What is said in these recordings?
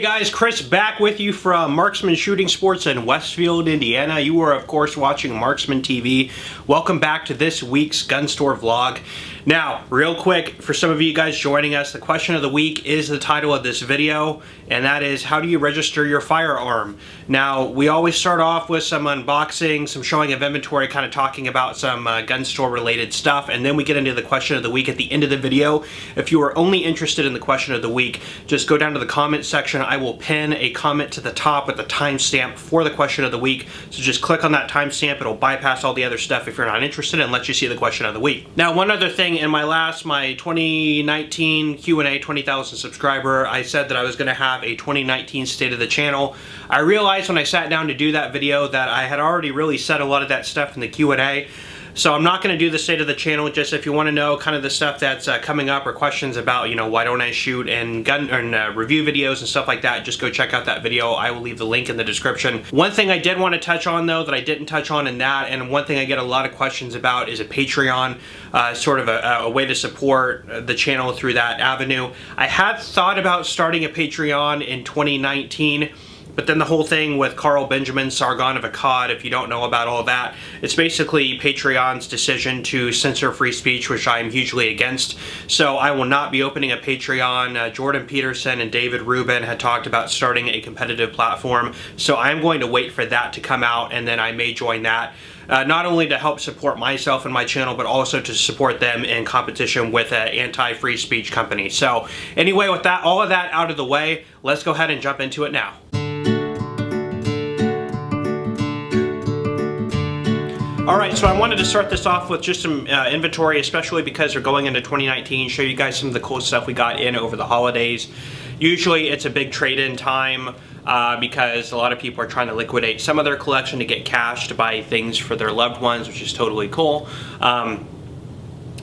guys, Chris back with you from Marksman Shooting Sports in Westfield, Indiana. You are of course watching Marksman TV. Welcome back to this week's gun store vlog. Now, real quick, for some of you guys joining us, the question of the week is the title of this video, and that is, how do you register your firearm? Now, we always start off with some unboxing, some showing of inventory, kind of talking about some gun store related stuff, and then we get into the question of the week at the end of the video. If you are only interested in the question of the week, just go down to the comment section. I will pin a comment to the top with the timestamp for the question of the week. So just click on that timestamp. It'll bypass all the other stuff if you're not interested and let you see the question of the week. Now, one other thing, in my 2019 Q&A, 20,000 subscriber, I said that I was going to have a 2019 state of the channel. I realized when I sat down to do that video that I had already really said a lot of that stuff in the Q&A. So I'm not going to do the state of the channel. Just if you want to know kind of the stuff that's coming up or questions about, you know, why don't I shoot and gun and review videos and stuff like that, just go check out that video. I will leave the link in the description. One thing I did want to touch on though that I didn't touch on in that, and one thing I get a lot of questions about, is a Patreon, sort of a way to support the channel through that avenue. I had thought about starting a Patreon in 2019. But then the whole thing with Carl Benjamin, Sargon of Akkad, if you don't know about all that, it's basically Patreon's decision to censor free speech, which I am hugely against. So I will not be opening a Patreon. Jordan Peterson and David Rubin had talked about starting a competitive platform. So I'm going to wait for that to come out, and then I may join that. Not only to help support myself and my channel, but also to support them in competition with an anti-free speech company. So anyway, with that, all of that out of the way, let's go ahead and jump into it now. Alright, so I wanted to start this off with just some inventory, especially because we're going into 2019, show you guys some of the cool stuff we got in over the holidays. Usually it's a big trade-in time because a lot of people are trying to liquidate some of their collection to get cash to buy things for their loved ones, which is totally cool.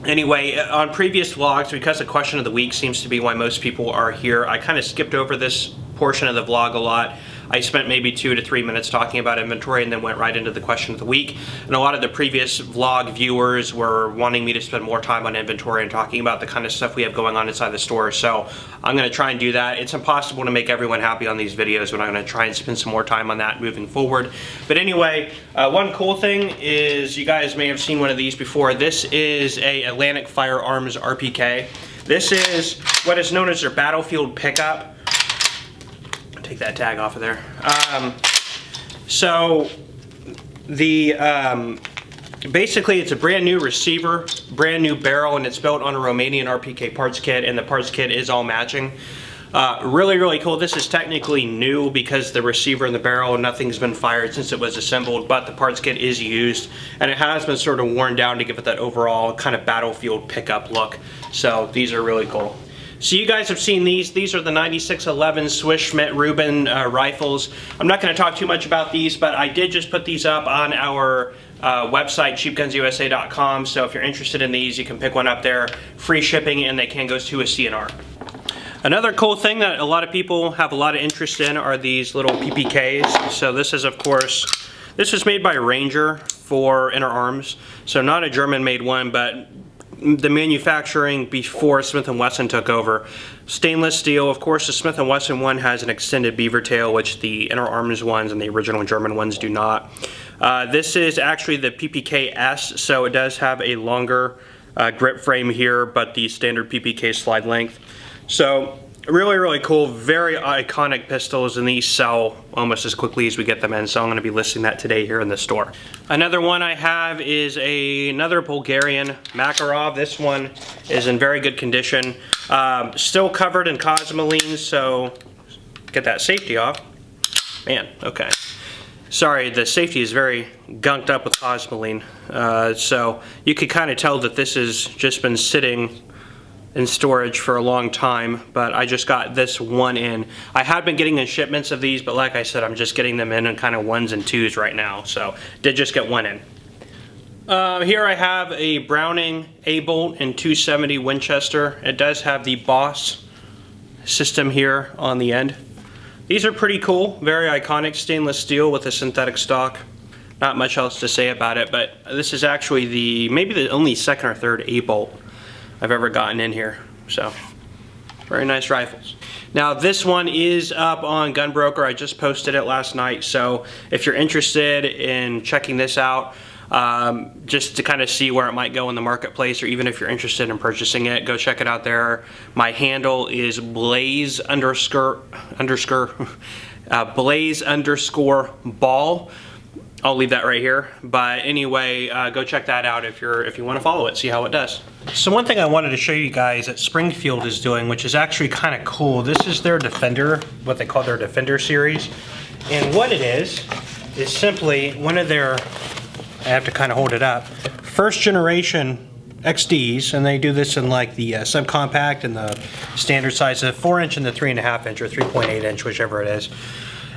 Anyway, on previous vlogs, because the question of the week seems to be why most people are here, I kind of skipped over this portion of the vlog a lot. I spent maybe 2 to 3 minutes talking about inventory and then went right into the question of the week. And a lot of the previous vlog viewers were wanting me to spend more time on inventory and talking about the kind of stuff we have going on inside the store. So I'm going to try and do that. It's impossible to make everyone happy on these videos, but I'm going to try and spend some more time on that moving forward. But anyway, one cool thing is, you guys may have seen one of these before. This is a Atlantic Firearms RPK. This is what is known as their battlefield pickup. Take that tag off of there. So the basically it's a brand new receiver, brand new barrel, and it's built on a Romanian RPK parts kit, and the parts kit is all matching. Really cool. This is technically new because the receiver and the barrel, nothing's been fired since it was assembled, but the parts kit is used, and it has been sort of worn down to give it that overall kind of battlefield pickup look. So these are really cool. So you guys have seen these. These are the 9611 Swiss Schmidt Rubin rifles. I'm not going to talk too much about these, but I did just put these up on our website, cheapgunsusa.com. So if you're interested in these, you can pick one up there. Free shipping, and they can go to a CNR. Another cool thing that a lot of people have a lot of interest in are these little PPKs. So this is, of course, this was made by Ranger for Inner Arms. So not a German-made one, but the manufacturing before Smith & Wesson took over. Stainless steel. Of course, the Smith & Wesson one has an extended beaver tail, which the Inner Arms ones and the original German ones do not. This is actually the PPK-S, so it does have a longer grip frame here, but the standard PPK slide length. So really cool, very iconic pistols, and these sell almost as quickly as we get them in, so I'm going to be listing that today here in the store. Another one I have is another Bulgarian Makarov. This one is in very good condition, still covered in cosmoline, so get that safety off. Man, okay. Sorry, the safety is very gunked up with cosmoline, so you could kind of tell that this has just been sitting in storage for a long time, but I just got this one in. I have been getting in shipments of these, but like I said, I'm just getting them in kind of ones and twos right now, so did just get one in. Here I have a Browning A-bolt and 270 Winchester. It does have the Boss system here on the end. These are pretty cool, very iconic, stainless steel with a synthetic stock. Not much else to say about it, but this is actually maybe the only second or third A-bolt I've ever gotten in here. So, very nice rifles. Now this one is up on Gunbroker. I just posted it last night, so if you're interested in checking this out, just to kind of see where it might go in the marketplace, or even if you're interested in purchasing it, go check it out there. My handle is Blaze _ball. I'll leave that right here. But anyway, go check that out if you want to follow it, see how it does. So one thing I wanted to show you guys that Springfield is doing, which is actually kind of cool. This is their Defender, what they call their Defender series. And what it is simply one of their, I have to kind of hold it up, first generation XDs, and they do this in like the subcompact and the standard size, the 4-inch and the 3.5 inch or 3.8 inch, whichever it is.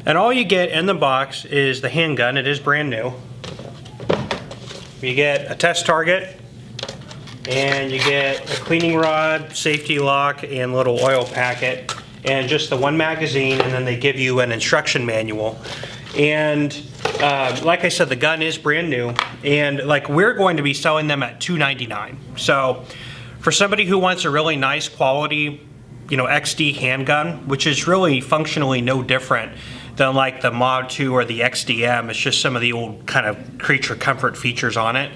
And all you get in the box is the handgun. It is brand new. You get a test target, and you get a cleaning rod, safety lock, and little oil packet, and just the one magazine, and then they give you an instruction manual. And like I said, the gun is brand new, and like we're going to be selling them at $299. So for somebody who wants a really nice quality, you know, XD handgun, which is really functionally no different than like the Mod 2 or the XDM, it's just some of the old kind of creature comfort features on it,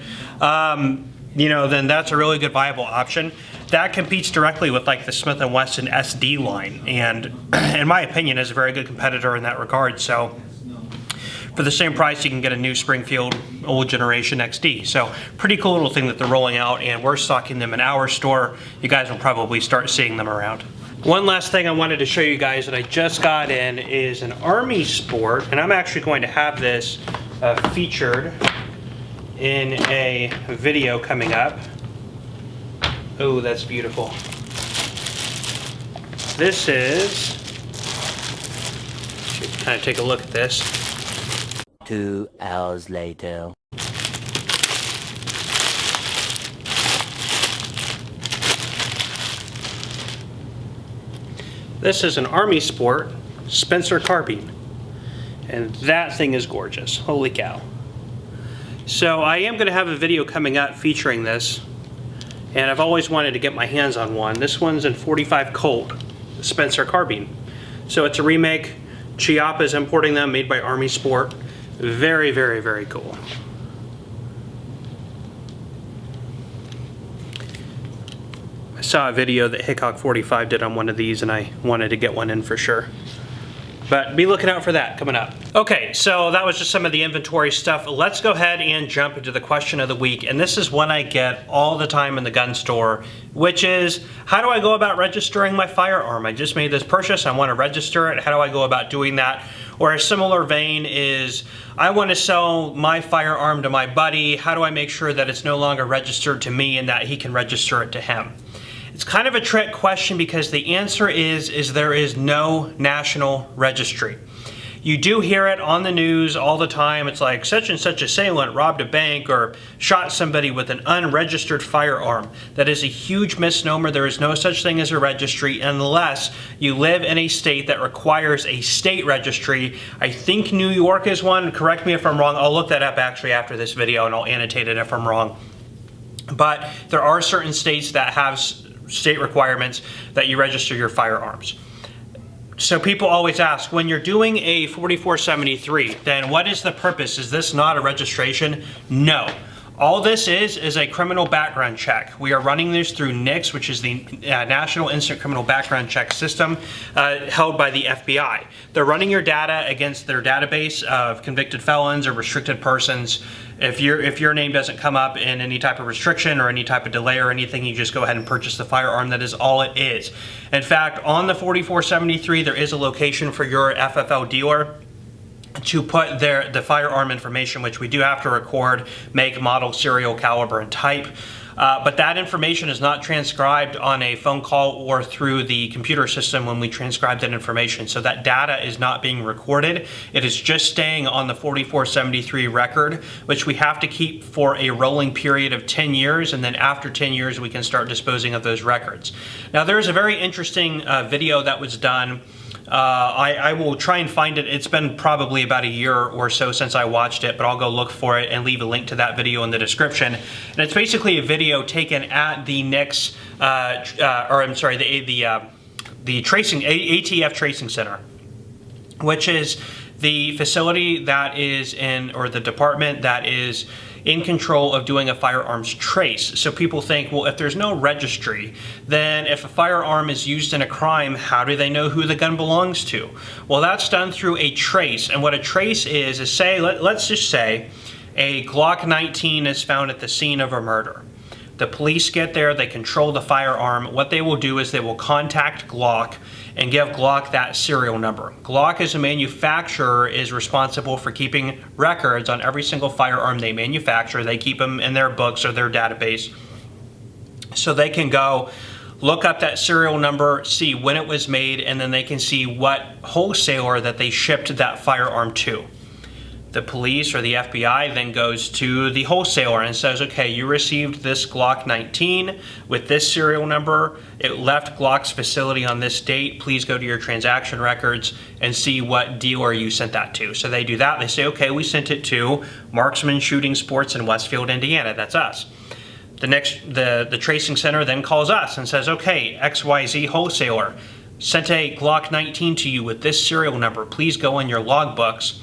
you know, then that's a really good viable option. That competes directly with like the Smith & Wesson SD line, and in my opinion is a very good competitor in that regard. So for the same price, you can get a new Springfield old generation XD. So pretty cool little thing that they're rolling out, and we're stocking them in our store. You guys will probably start seeing them around. One last thing I wanted to show you guys that I just got in is an Army Sport, and I'm actually going to have this featured in a video coming up. Oh, that's beautiful. This is, kind of take a look at this. 2 hours later. This is an Army Sport Spencer carbine, and that thing is gorgeous. Holy cow. So I am going to have a video coming up featuring this, and I've always wanted to get my hands on one. This one's in 45 Colt Spencer carbine. So it's a remake. Chiappa is importing them, made by Army Sport. Very, very, very cool. I saw a video that Hickok 45 did on one of these, and I wanted to get one in for sure. But be looking out for that coming up. Okay, so that was just some of the inventory stuff. Let's go ahead and jump into the question of the week. And this is one I get all the time in the gun store, which is, how do I go about registering my firearm? I just made this purchase, I want to register it. How do I go about doing that? Or a similar vein is, I want to sell my firearm to my buddy. How do I make sure that it's no longer registered to me and that he can register it to him? It's kind of a trick question, because the answer is there is no national registry. You do hear it on the news all the time. It's like such and such assailant robbed a bank or shot somebody with an unregistered firearm. That is a huge misnomer. There is no such thing as a registry unless you live in a state that requires a state registry. I think New York is one. Correct me if I'm wrong. I'll look that up actually after this video, and I'll annotate it if I'm wrong. But there are certain states that have state requirements that you register your firearms. So people always ask, when you're doing a 4473, then what is the purpose? Is this not a registration? No. All this is a criminal background check. We are running this through NICS, which is the National Instant Criminal Background Check System held by the FBI. They're running your data against their database of convicted felons or restricted persons. If your name doesn't come up in any type of restriction or any type of delay or anything, you just go ahead and purchase the firearm. That is all it is. In fact, on the 4473, there is a location for your FFL dealer to put the firearm information, which we do have to record, make, model, serial, caliber, and type. But that information is not transcribed on a phone call or through the computer system when we transcribe that information. So that data is not being recorded. It is just staying on the 4473 record, which we have to keep for a rolling period of 10 years. And then after 10 years, we can start disposing of those records. Now, there's a very interesting video that was done. I will try and find it. It's been probably about a year or so since I watched it, but I'll go look for it and leave a link to that video in the description. And it's basically a video taken at the NICS, the the ATF Tracing Center, which is the facility that is in, or the department that is in control of doing a firearms trace. So people think, well, if there's no registry, then if a firearm is used in a crime, how do they know who the gun belongs to? Well, that's done through a trace. And what a trace is say, let's just say a Glock 19 is found at the scene of a murder. The police get there, they control the firearm. What they will do is they will contact Glock and give Glock that serial number. Glock, as a manufacturer, is responsible for keeping records on every single firearm they manufacture. They keep them in their books or their database. So they can go look up that serial number, see when it was made, and then they can see what wholesaler that they shipped that firearm to. The police or the FBI then goes to the wholesaler and says, okay, you received this Glock 19 with this serial number. It left Glock's facility on this date. Please go to your transaction records and see what dealer you sent that to. So they do that. They say, okay, we sent it to Marksman Shooting Sports in Westfield, Indiana. That's us. The tracing center then calls us and says, okay, XYZ wholesaler sent a Glock 19 to you with this serial number. Please go in your logbooks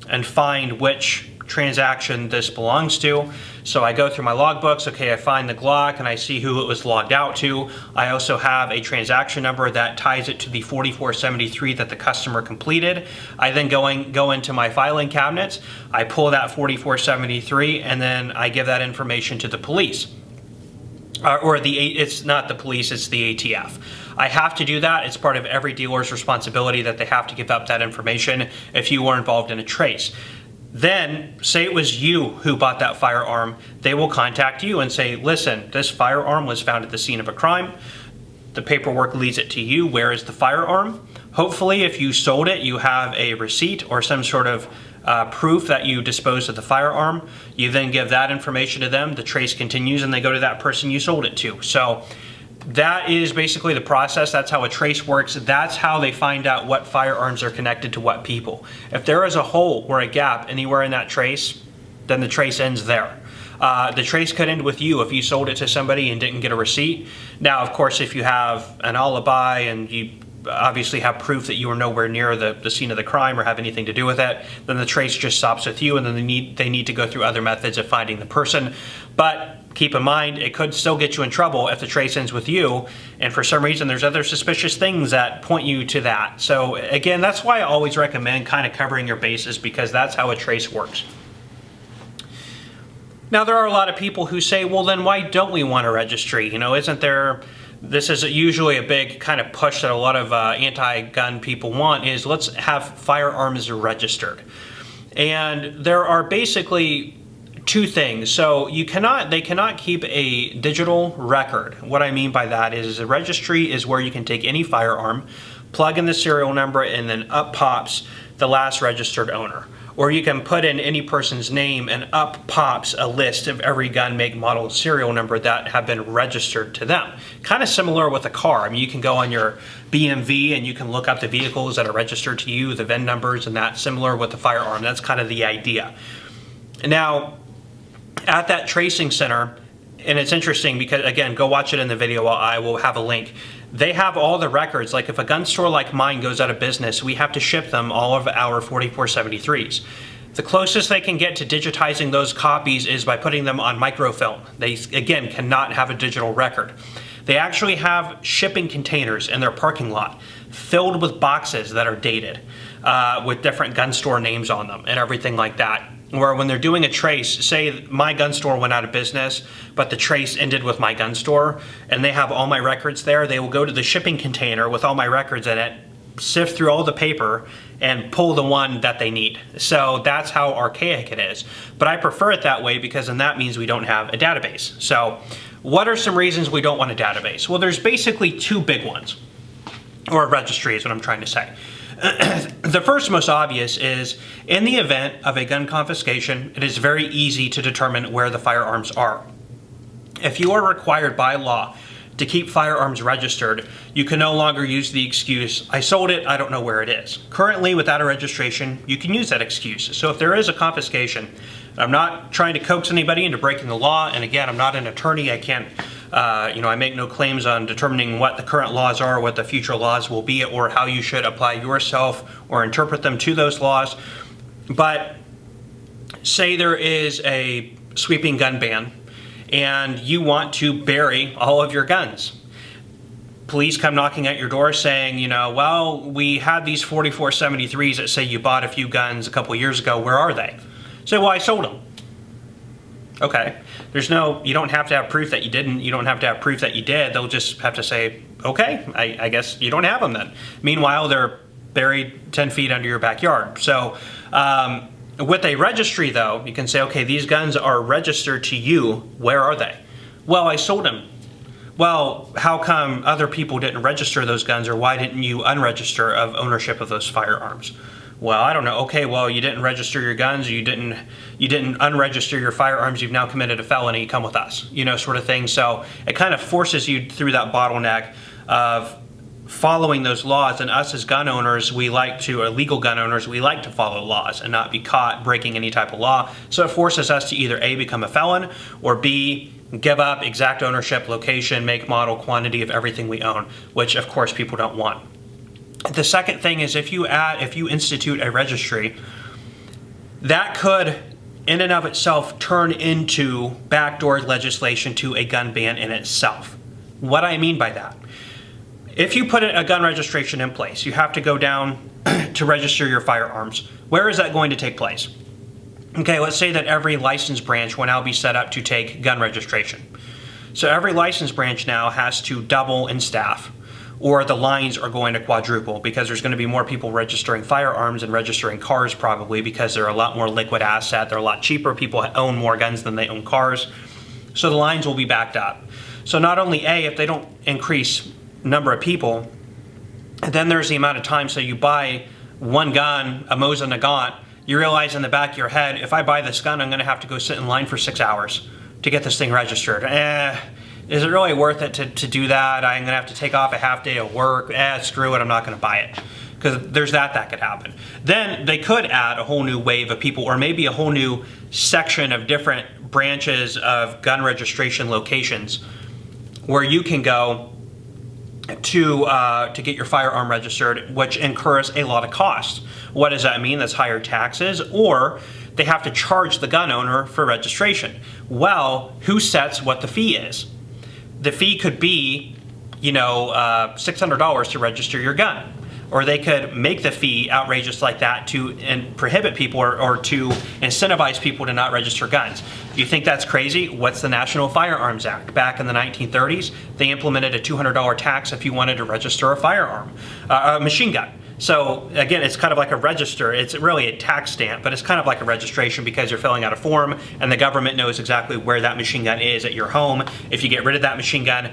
and find which transaction this belongs to. So I go through my logbooks, okay, I find the Glock and I see who it was logged out to. I also have a transaction number that ties it to the 4473 that the customer completed. I then go into my filing cabinets, I pull that 4473, and then I give that information to the police. It's not the police, it's the ATF. I have to do that. It's part of every dealer's responsibility that they have to give up that information if you were involved in a trace. Then, say it was you who bought that firearm, they will contact you and say, listen, this firearm was found at the scene of a crime. The paperwork leads it to you. Where is the firearm? Hopefully, if you sold it, you have a receipt or some sort of proof that you disposed of the firearm. You then give that information to them. The trace continues and they go to that person you sold it to. So that is basically the process. That's how a trace works. That's how they find out what firearms are connected to what people. If there is a hole or a gap anywhere in that trace, then the trace ends there. The trace could end with you if you sold it to somebody and didn't get a receipt. Now, of course, if you have an alibi and you obviously have proof that you were nowhere near the scene of the crime or have anything to do with it, then the trace just stops with you, and then they need to go through other methods of finding the person. But keep in mind, it could still get you in trouble if the trace ends with you, and for some reason there's other suspicious things that point you to that. So again, that's why I always recommend kind of covering your bases, because that's how a trace works. Now, there are a lot of people who say, well, then why don't we want a registry? You know, isn't there... This is usually a big kind of push that a lot of anti-gun people want, is let's have firearms registered. And there are basically two things. So they cannot keep a digital record. What I mean by that is a registry is where you can take any firearm, plug in the serial number, and then up pops the last registered owner. Or you can put in any person's name and up pops a list of every gun, make, model, serial number that have been registered to them. Kind of similar with a car. I mean, you can go on your BMV and you can look up the vehicles that are registered to you, the VIN numbers, and that's similar with the firearm. That's kind of the idea. Now, at that tracing center, and it's interesting because, again, go watch it in the video. I will have a link. They have all the records. Like if a gun store like mine goes out of business, we have to ship them all of our 4473s. The closest they can get to digitizing those copies is by putting them on microfilm. They, again, cannot have a digital record. They actually have shipping containers in their parking lot filled with boxes that are dated with different gun store names on them and everything like that. Where when they're doing a trace, say my gun store went out of business, but the trace ended with my gun store, and they have all my records there, they will go to the shipping container with all my records in it, sift through all the paper, and pull the one that they need. So that's how archaic it is. But I prefer it that way because then that means we don't have a database. So what are some reasons we don't want a database? Well, there's basically two big ones, or a registry is what I'm trying to say. The first most obvious is, in the event of a gun confiscation, it is very easy to determine where the firearms are. If you are required by law to keep firearms registered, you can no longer use the excuse, I sold it, I don't know where it is. Currently, without a registration, you can use that excuse. So if there is a confiscation, I'm not trying to coax anybody into breaking the law, and again, I'm not an attorney, I can't I make no claims on determining what the current laws are, what the future laws will be, or how you should apply yourself or interpret them to those laws. But say there is a sweeping gun ban and you want to bury all of your guns. Police come knocking at your door saying, well, we had these 4473s that say you bought a few guns a couple years ago. Where are they? Say, well, I sold them. Okay. You don't have to have proof that you didn't. You don't have to have proof that you did. They'll just have to say, okay, I guess you don't have them then. Meanwhile, they're buried 10 feet under your backyard. So with a registry, though, you can say, okay, these guns are registered to you. Where are they? Well, I sold them. Well, how come other people didn't register those guns, or why didn't you unregister of ownership of those firearms? Well, I don't know. Okay, well, you didn't register your guns, you didn't unregister your firearms, you've now committed a felony, come with us, sort of thing. So it kind of forces you through that bottleneck of following those laws, and us as gun owners, legal gun owners, we like to follow laws and not be caught breaking any type of law. So it forces us to either A, become a felon, or B, give up exact ownership, location, make, model, quantity of everything we own, which of course people don't want. The second thing is if you institute a registry, that could in and of itself turn into backdoor legislation to a gun ban in itself. What I mean by that, if you put a gun registration in place, you have to go down to register your firearms. Where is that going to take place? Okay, let's say that every license branch will now be set up to take gun registration. So every license branch now has to double in staff, or the lines are going to quadruple, because there's going to be more people registering firearms and registering cars probably, because they're a lot more liquid asset, they're a lot cheaper, people own more guns than they own cars. So the lines will be backed up. So not only A, if they don't increase number of people, then there's the amount of time. So you buy one gun, a Mosin Nagant, you realize in the back of your head, if I buy this gun, I'm going to have to go sit in line for 6 hours to get this thing registered. Is it really worth it to do that? I'm going to have to take off a half day of work. Screw it, I'm not going to buy it. Because there's that could happen. Then they could add a whole new wave of people, or maybe a whole new section of different branches of gun registration locations where you can go to get your firearm registered, which incurs a lot of cost. What does that mean? That's higher taxes, or they have to charge the gun owner for registration. Well, who sets what the fee is? The fee could be, $600 to register your gun. Or they could make the fee outrageous like that to prohibit people or to incentivize people to not register guns. Do you think that's crazy? What's the National Firearms Act? Back in the 1930s, they implemented a $200 tax if you wanted to register a firearm, a machine gun. So again, it's kind of like a register. It's really a tax stamp, but it's kind of like a registration because you're filling out a form and the government knows exactly where that machine gun is at your home. If you get rid of that machine gun,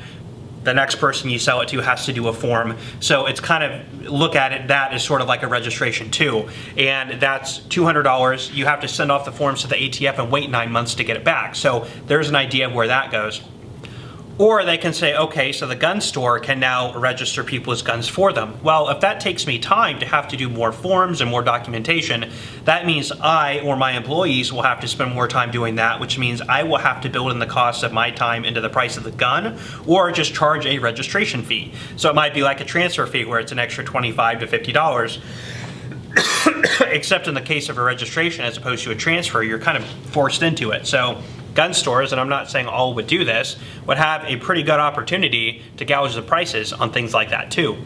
the next person you sell it to has to do a form. So it's kind of, look at it, that is sort of like a registration too. And that's $200. You have to send off the forms to the ATF and wait 9 months to get it back. So there's an idea of where that goes. Or they can say, okay, so the gun store can now register people's guns for them. Well, if that takes me time to have to do more forms and more documentation, that means I or my employees will have to spend more time doing that, which means I will have to build in the cost of my time into the price of the gun, or just charge a registration fee. So it might be like a transfer fee where it's an extra $25 to $50. Except in the case of a registration as opposed to a transfer, you're kind of forced into it. So gun stores, and I'm not saying all would do this, would have a pretty good opportunity to gouge the prices on things like that too.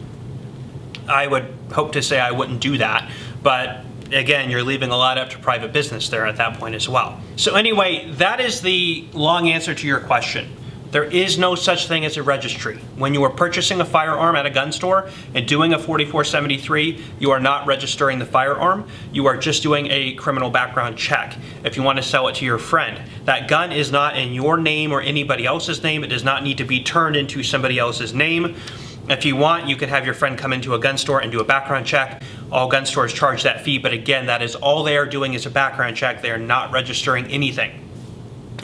I would hope to say I wouldn't do that, but again, you're leaving a lot up to private business there at that point as well. So anyway, that is the long answer to your question. There is no such thing as a registry. When you are purchasing a firearm at a gun store and doing a 4473, you are not registering the firearm. You are just doing a criminal background check. If you want to sell it to your friend, that gun is not in your name or anybody else's name. It does not need to be turned into somebody else's name. If you want, you could have your friend come into a gun store and do a background check. All gun stores charge that fee, but again, that is all they are doing is a background check. They are not registering anything.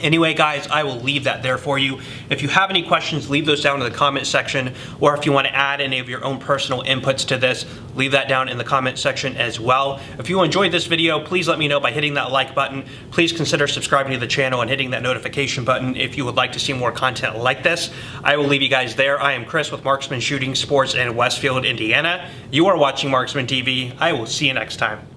Anyway, guys, I will leave that there for you. If you have any questions, leave those down in the comment section, or if you want to add any of your own personal inputs to this, leave that down in the comment section as well. If you enjoyed this video, please let me know by hitting that like button. Please consider subscribing to the channel and hitting that notification button if you would like to see more content like this. I will leave you guys there. I am Chris with Marksman Shooting Sports in Westfield, Indiana. You are watching Marksman TV. I will see you next time.